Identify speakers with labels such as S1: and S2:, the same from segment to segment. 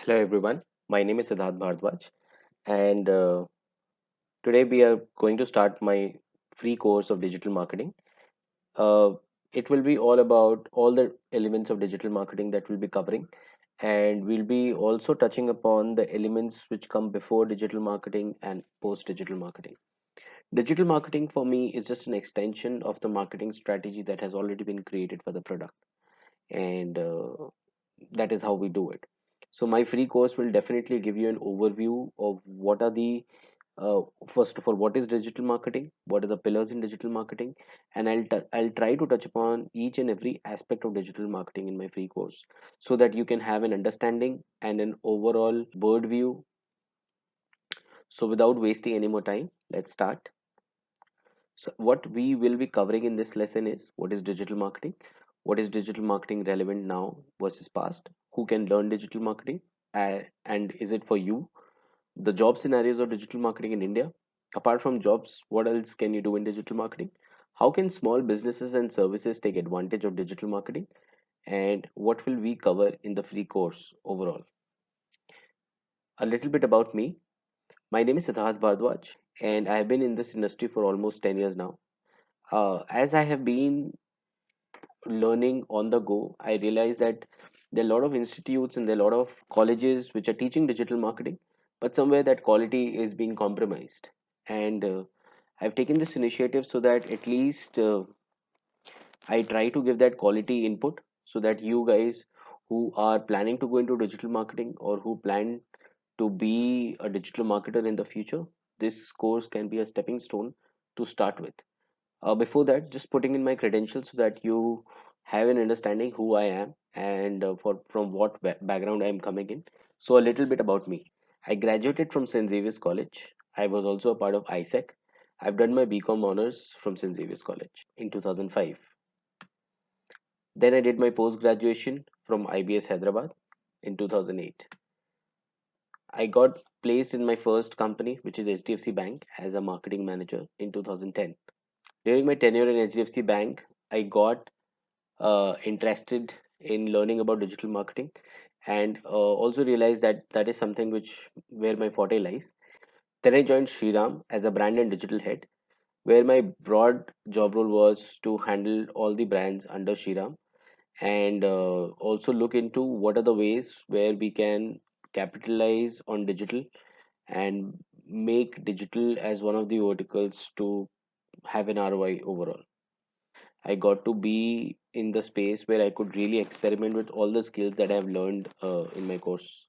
S1: Hello everyone, my name is Siddharth Bhardwaj, and today we are going to start my free course of digital marketing. Uh, it will be all about all the elements of digital marketing that we'll be covering, and we'll be also touching upon the elements which come before digital marketing and post digital marketing. Digital marketing for me is just an extension of the marketing strategy that has already been created for the product, and that is how we do it. So my free course will definitely give you an overview of what are the first of all, what is digital marketing, what are the pillars in digital marketing, and I'll try to touch upon each and every aspect of digital marketing in my free course, so that you can have an understanding and an overall bird view. So without wasting any more time, let's start. So what we will be covering in this lesson is what is digital marketing, what is digital marketing relevant now versus past, who can learn digital marketing, and is it for you, the job scenarios of digital marketing in India. Apart from jobs, what else can you do in digital marketing? How can small businesses and services take advantage of digital marketing? And what will we cover in the free course overall? A little bit about me. My name is Siddharth Bhardwaj, and I have been in this industry for almost 10 years now. As I have been learning on the go, I realized that there are a lot of institutes and there are a lot of colleges which are teaching digital marketing, but somewhere that quality is being compromised. And I've taken this initiative so that at least I try to give that quality input so that you guys who are planning to go into digital marketing or who plan to be a digital marketer in the future, this course can be a stepping stone to start with. Before that, just putting in my credentials so that you have an understanding who I am and for from what background I am coming in. So a little bit about me. I graduated from St. Xavier's College. I was also a part of ISEC. I've done my BCom honors from St. Xavier's College in 2005. Then I did my post graduation from IBS Hyderabad in 2008. I got placed in my first company, which is HDFC Bank, as a marketing manager in 2010. During my tenure in HDFC Bank, I got interested in learning about digital marketing and also realized that that is something which where my forte lies. Then I joined Shriram as a brand and digital head, where my broad job role was to handle all the brands under Shriram and also look into what are the ways where we can capitalize on digital and make digital as one of the verticals to have an ROI overall. I got to be in the space where I could really experiment with all the skills that I've learned in my course.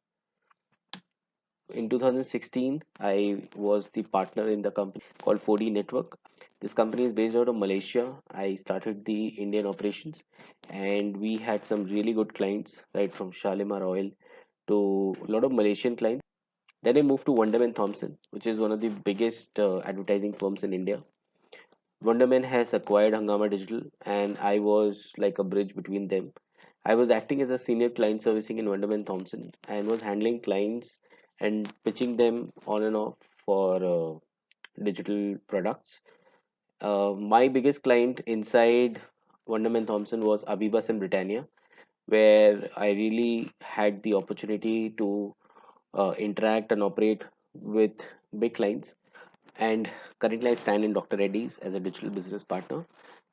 S1: In 2016, I was the partner in the company called 4D Network. This company is based out of Malaysia. I started the Indian operations and we had some really good clients, right from Shalimar Oil to a lot of Malaysian clients. Then I moved to Wonderman Thompson, which is one of the biggest advertising firms in India. Wonderman has acquired Hangama Digital, and I was like a bridge between them. I was acting as a senior client servicing in Wonderman Thompson and was handling clients and pitching them on and off for digital products. My biggest client inside Wonderman Thompson was Abibus and Britannia, where I really had the opportunity to interact and operate with big clients. And currently, I stand in Dr. Reddy's as a digital business partner.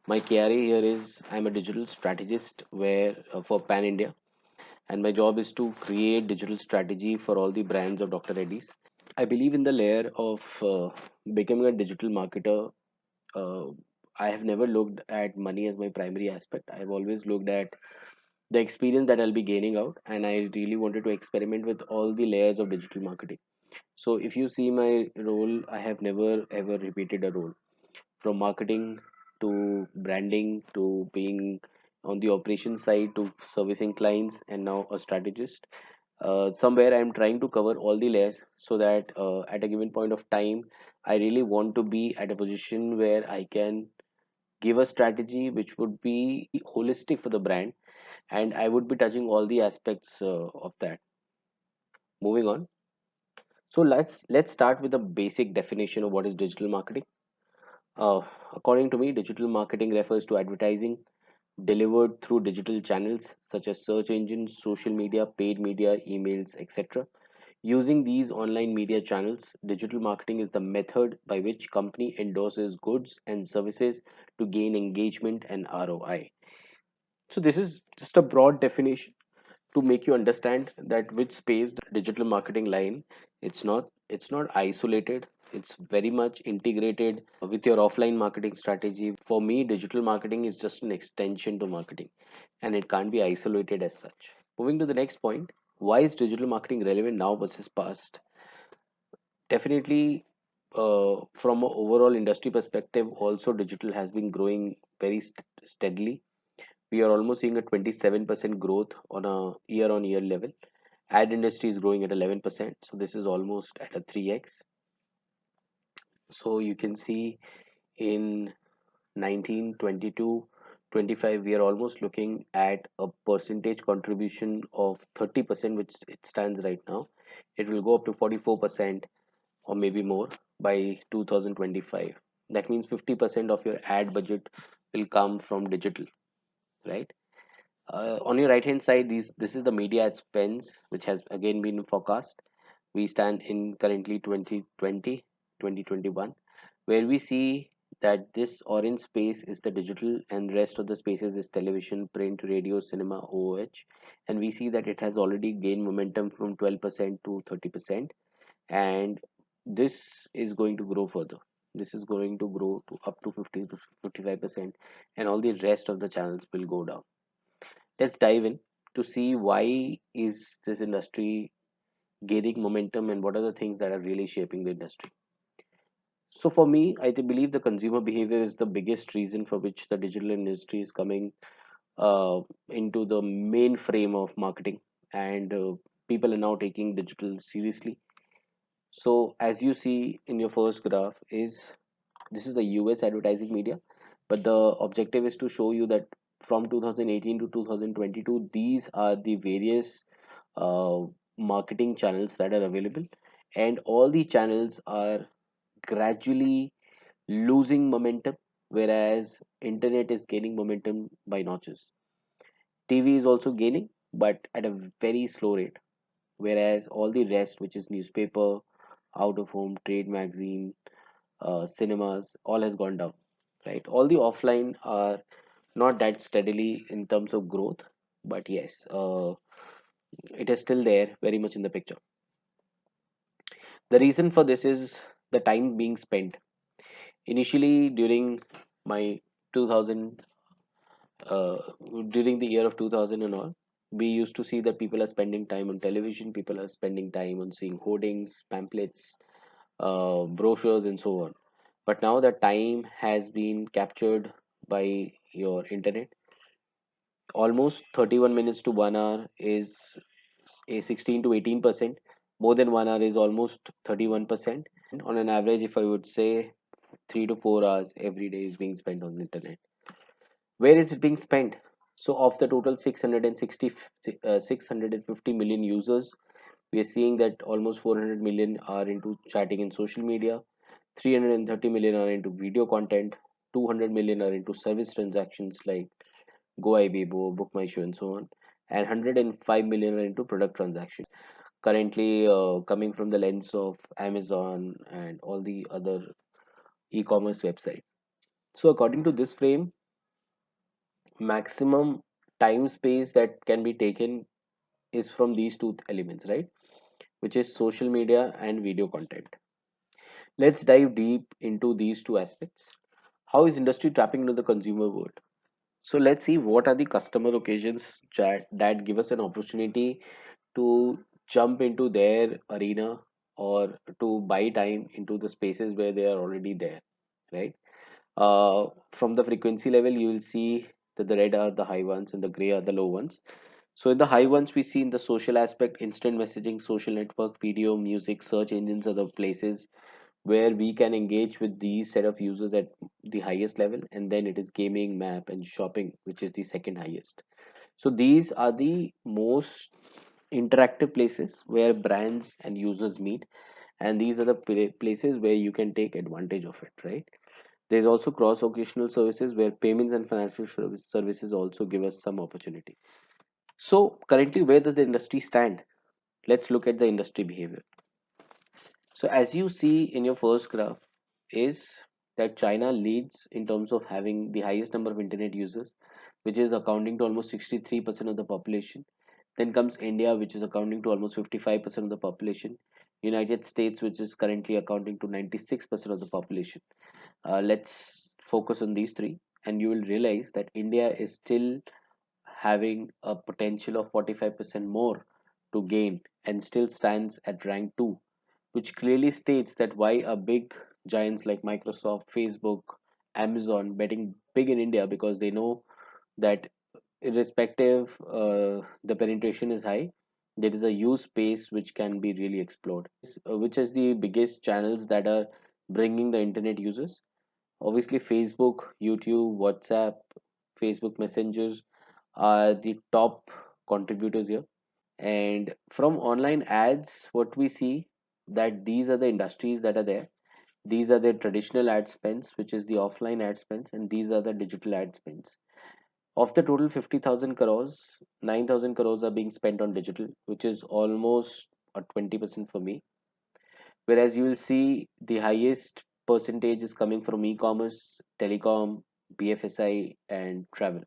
S1: My KRA here is I'm a digital strategist where for Pan India, and my job is to create digital strategy for all the brands of Dr. Reddy's. I believe in the layer of becoming a digital marketer. Uh, I have never looked at money as my primary aspect. I've always looked at the experience that I'll be gaining out, and I really wanted to experiment with all the layers of digital marketing. So if you see my role, I have never ever repeated a role from marketing to branding to being on the operation side to servicing clients and now a strategist. Somewhere I'm trying to cover all the layers so that at a given point of time, I really want to be at a position where I can give a strategy which would be holistic for the brand, and I would be touching all the aspects of that. Moving on. So let's start with a basic definition of what is digital marketing. Uh, According to me, digital marketing refers to advertising, delivered through digital channels such as search engines, social media, paid media, emails, etc. Using these online media channels, digital marketing is the method by which company endorses goods and services to gain engagement and ROI. So this is just a broad definition to make you understand that which space digital marketing line. It's not isolated. It's very much integrated with your offline marketing strategy. For me, digital marketing is just an extension to marketing, and it can't be isolated as such. Moving to the next point, why is digital marketing relevant now versus past? Definitely, from an overall industry perspective, also digital has been growing very steadily. We are almost seeing a 27% growth on a year-on-year level. Ad industry is growing at 11%, so this is almost at a 3x. So you can see in 19, 22, 25, we are almost looking at a percentage contribution of 30%, which it stands right now. It will go up to 44% or maybe more by 2025. That means 50% of your ad budget will come from digital, right? On your right hand side, this is the media ad spends, which has again been forecast. We stand in currently 2020, 2021, where we see that this orange space is the digital and rest of the spaces is television, print, radio, cinema, OOH. And we see that it has already gained momentum from 12% to 30%. And this is going to grow further. This is going to grow to up to 50 to 55%, and all the rest of the channels will go down. Let's dive in to see why is this industry gaining momentum and what are the things that are really shaping the industry. So for me, believe the consumer behavior is the biggest reason for which the digital industry is coming into the main frame of marketing, and people are now taking digital seriously. So as you see in your first graph, is this is the US advertising media, but the objective is to show you that from 2018 to 2022, these are the various uh, marketing channels that are available, and all the channels are gradually losing momentum, whereas internet is gaining momentum by notches. TV is also gaining, but at a very slow rate, whereas all the rest, which is newspaper, out of home, trade magazine, cinemas, all has gone down, right? All the offline are not that steadily in terms of growth, but yes, it is still there, very much in the picture. The reason for this is the time being spent. Initially, my 2000, uh, during the year of 2000 and all, we used to see that people are spending time on television, people are spending time on seeing hoardings, pamphlets, brochures, and so on. But now the time has been captured by your internet. Almost 31 minutes to 1 hour is a 16 to 18%. More than 1 hour is almost 31%. On an average, if I would say, 3 to 4 hours every day is being spent on the internet. Where is it being spent? So, of the total 650 million users, we are seeing that almost 400 million are into chatting and social media, 330 million are into video content, 200 million are into service transactions like GoIbibo, Book My Show, and so on, and 105 million are into product transactions. Currently, coming from the lens of Amazon and all the other e-commerce websites. So, according to this frame, maximum time space that can be taken is from these two elements, right? Which is social media and video content. Let's dive deep into these two aspects. How is industry tapping into the consumer world? So let's see what are the customer occasions that give us an opportunity to jump into their arena or to buy time into the spaces where they are already there, right? From the frequency level, you will see that the red are the high ones and the gray are the low ones. So in the high ones, we see in the social aspect, instant messaging, social network, video, music, search engines are the places where we can engage with these set of users at the highest level, and then it is gaming, map, and shopping, which is the second highest. So these are the most interactive places where brands and users meet, and these are the places where you can take advantage of it, right? There's also cross occasional services where payments and financial services also give us some opportunity. So currently, where does the industry stand? Let's look at the industry behavior. So as you see in your first graph is that China leads in terms of having the highest number of internet users, which is accounting to almost 63% of the population. Then comes India, which is accounting to almost 55% of the population. United States, which is currently accounting to 96% of the population. Let's focus on these three, and you will realize that India is still having a potential of 45% more to gain and still stands at rank 2, which clearly states that why a big giants like Microsoft, Facebook, Amazon betting big in India, because they know that irrespective the penetration is high, there is a use space which can be really explored. Which is the biggest channels that are bringing the internet users? Obviously, Facebook, YouTube, WhatsApp, Facebook Messengers are the top contributors here. And from online ads, what we see that these are the industries that are there. These are the traditional ad spends, which is the offline ad spends, and these are the digital ad spends. Of the total 50,000 crores, 9,000 crores are being spent on digital, which is almost a 20% for me. Whereas you will see the highest percentage is coming from e-commerce, telecom, BFSI, and travel,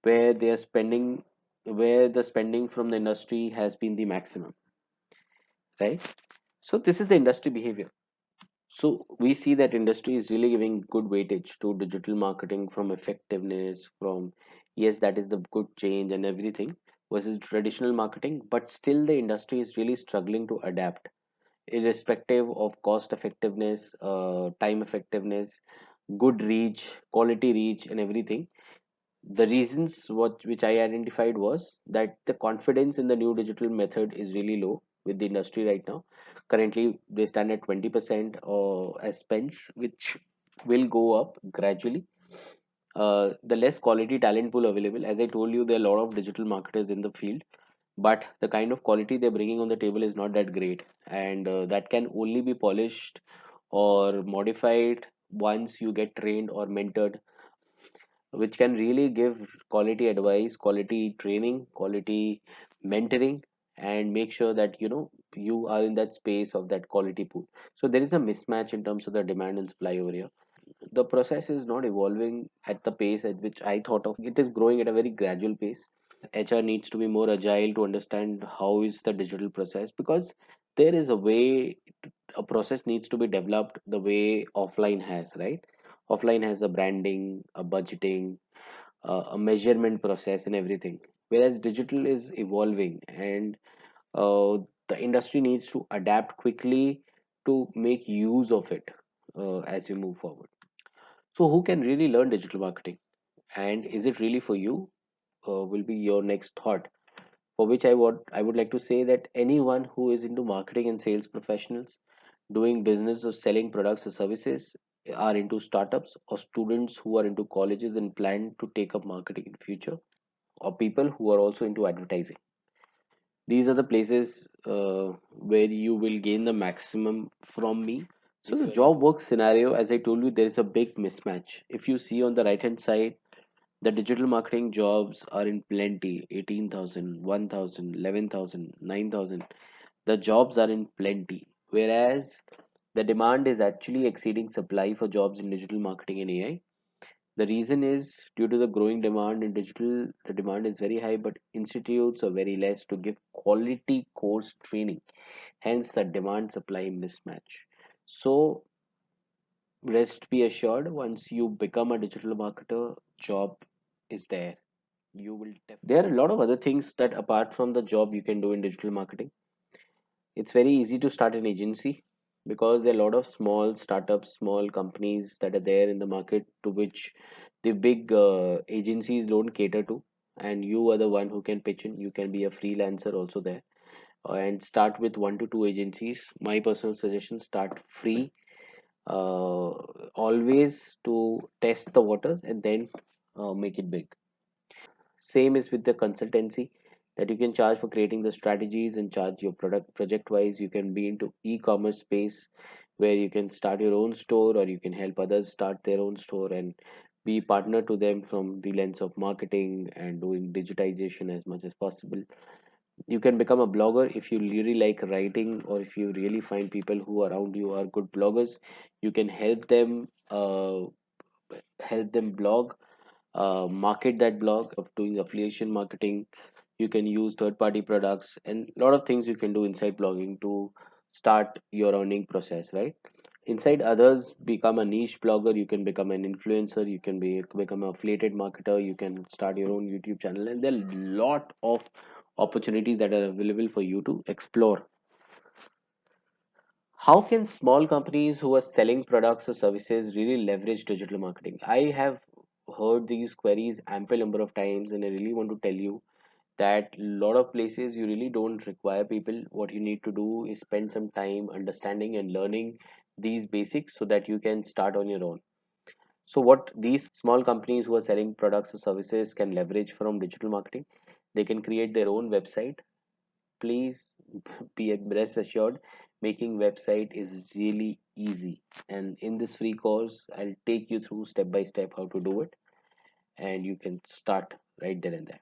S1: where they are spending, where the spending from the industry has been the maximum, right? So this is the industry behavior. So we see that industry is really giving good weightage to digital marketing from effectiveness, from yes, that is the good change and everything versus traditional marketing, but still the industry is really struggling to adapt, irrespective of cost effectiveness, time effectiveness, good reach, quality reach, and everything. The reasons what which I identified was that the confidence in the new digital method is really low with the industry right now. Currently, they stand at 20% as spends, which will go up gradually. The less quality talent pool available. As I told you, there are a lot of digital marketers in the field, but the kind of quality they're bringing on the table is not that great, and that can only be polished or modified once you get trained or mentored, which can really give quality advice, quality training, quality mentoring, and make sure that you are in that space of that quality pool. So there is a mismatch in terms of the demand and supply over here. The process is not evolving at the pace at which I thought of. It is growing at a very gradual pace. HR needs to be more agile to understand how is the digital process, because there is a way a process needs to be developed the way offline has, right? Offline has a branding, a budgeting, a measurement process and everything, whereas digital is evolving, and the industry needs to adapt quickly to make use of it as we move forward. So who can really learn digital marketing, and is it really for you? Will be your next thought, for which I would like to say that anyone who is into marketing and sales professionals doing business of selling products or services, are into startups, or students who are into colleges and plan to take up marketing in future, or people who are also into advertising. These are the places where you will gain the maximum from me. So the job work scenario, as I told you, there is a big mismatch. If you see on the right hand side, the digital marketing jobs are in plenty: 18,000, 1,000, 11,000, 9,000. The jobs are in plenty. Whereas the demand is actually exceeding supply for jobs in digital marketing and AI. The reason is due to the growing demand in digital, the demand is very high, but institutes are very less to give quality course training. Hence, the demand supply mismatch. So, rest be assured, once you become a digital marketer, job is there. You will. There are a lot of other things that apart from the job you can do in digital marketing. It's very easy to start an agency because there are a lot of small startups, small companies that are there in the market to which the big agencies don't cater to. And you are the one who can pitch in. You can be a freelancer also there, and start with 1 to 2 agencies. My personal suggestion: start free, uh, always to test the waters and then make it big. Same is with the consultancy, that you can charge for creating the strategies and charge your product project wise. You can be into e-commerce space where you can start your own store, or you can help others start their own store and be partner to them from the lens of marketing and doing digitization as much as possible. You can become a blogger if you really like writing, or if you really find people who around you are good bloggers. You can help them blog, market that blog of doing affiliation marketing. You can use third party products and a lot of things you can do inside blogging to start your earning process, right? Inside others, become a niche blogger, you can become an influencer, you can become an affiliated marketer, you can start your own YouTube channel, and there are a lot of opportunities that are available for you to explore. How can small companies who are selling products or services really leverage digital marketing? I have heard these queries ample number of times, and I really want to tell you that a lot of places you really don't require people. What you need to do is spend some time understanding and learning these basics so that you can start on your own. So, what these small companies who are selling products or services can leverage from digital marketing, they can create their own website. Please be rest assured, making website is really easy. And in this free course, I'll take you through step by step how to do it, and you can start right there and there.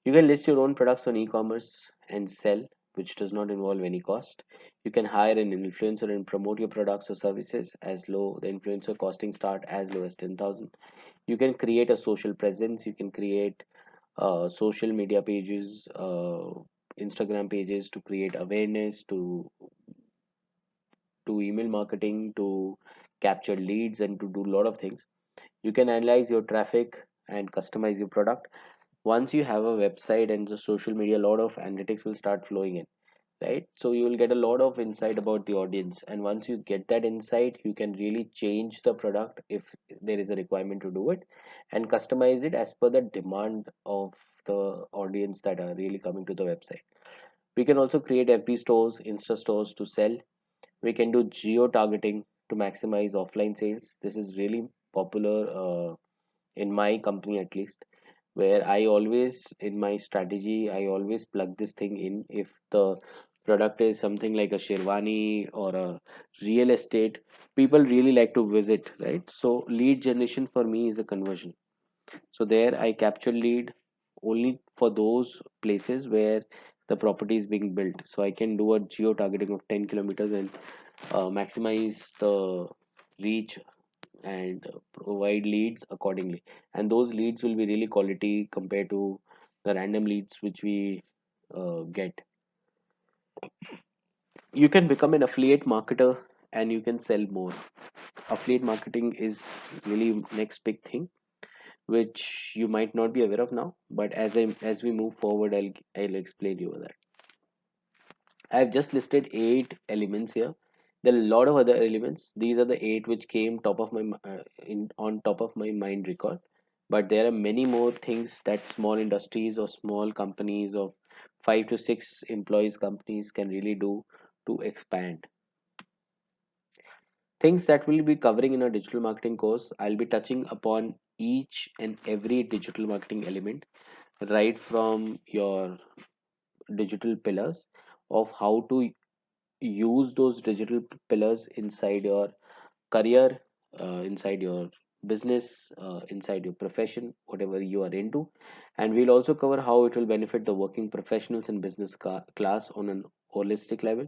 S1: You can list your own products on e-commerce and sell, which does not involve any cost. You can hire an influencer and promote your products or services as low. The influencer costing start as low as 10,000. You can create a social presence. You can create social media pages, Instagram pages to create awareness, to email marketing, to capture leads, and to do a lot of things. You can analyze your traffic and customize your product. Once you have a website and the social media, a lot of analytics will start flowing in, right? So you will get a lot of insight about the audience, and once you get that insight, you can really change the product if there is a requirement to do it, and customize it as per the demand of the audience that are really coming to the website. We can also create FB stores, Insta stores to sell. We can do geo targeting to maximize offline sales. This is really popular in my company at least, where I always, in my strategy, I always plug this thing in. If the product is something like a Sherwani or a real estate, people really like to visit, right? So lead generation for me is a conversion. So there I capture lead only for those places where the property is being built. So I can do a geo targeting of 10 kilometers and maximize the reach and provide leads accordingly. And those leads will be really quality compared to the random leads which we get. You can become an affiliate marketer and you can sell more. Affiliate marketing is really next big thing which you might not be aware of now, but as we move forward, I'll explain you that. I've just listed 8 elements here. There are a lot of other elements. These are the 8 which came top of my in on top of my mind record. But there are many more things that small industries or small companies of 5 to 6 employees companies can really do to expand. Things that we'll be covering in our digital marketing course. I'll be touching upon each and every digital marketing element, right from your digital pillars of how to use those digital pillars inside your career, inside your business, inside your profession, whatever you are into. And we'll also cover how it will benefit the working professionals and business class on an holistic level.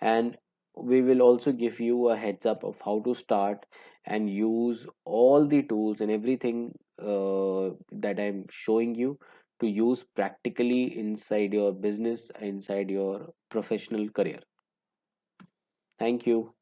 S1: And we will also give you a heads up of how to start and use all the tools and everything that I'm showing you to use practically inside your business, inside your professional career. Thank you.